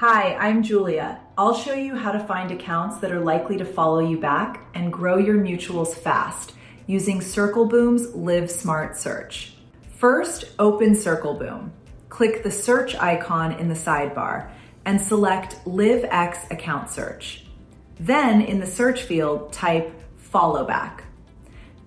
Hi, I'm Julia. I'll show you how to find accounts that are likely to follow you back and grow your mutuals fast using Circleboom's Live Smart search. First, open Circleboom. Click the search icon in the sidebar and select Live X account search. Then in the search field, type followback.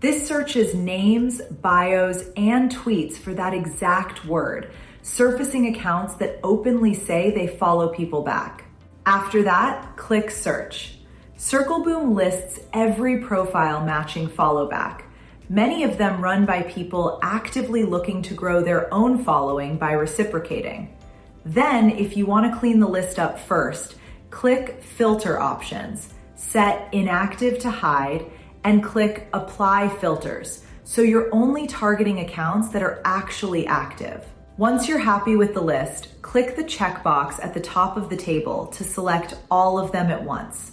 This searches names, bios, and tweets for that exact word, surfacing accounts that openly say they follow people back. After that, click search. Circleboom lists every profile matching followback, many of them run by people actively looking to grow their own following by reciprocating. Then, if you want to clean the list up first, click filter options, set inactive to hide, and click apply filters, so you're only targeting accounts that are actually active. Once you're happy with the list, click the checkbox at the top of the table to select all of them at once.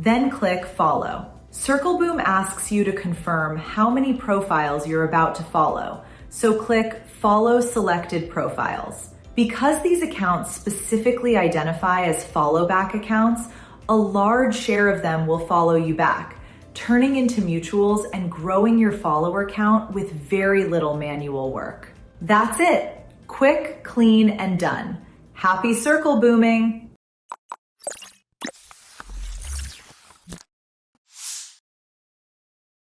Then click follow. Circleboom asks you to confirm how many profiles you're about to follow, so click follow selected profiles. Because these accounts specifically identify as follow back accounts, a large share of them will follow you back, turning into mutuals and growing your follower count with very little manual work. That's it. Quick, clean, and done. Happy circle booming!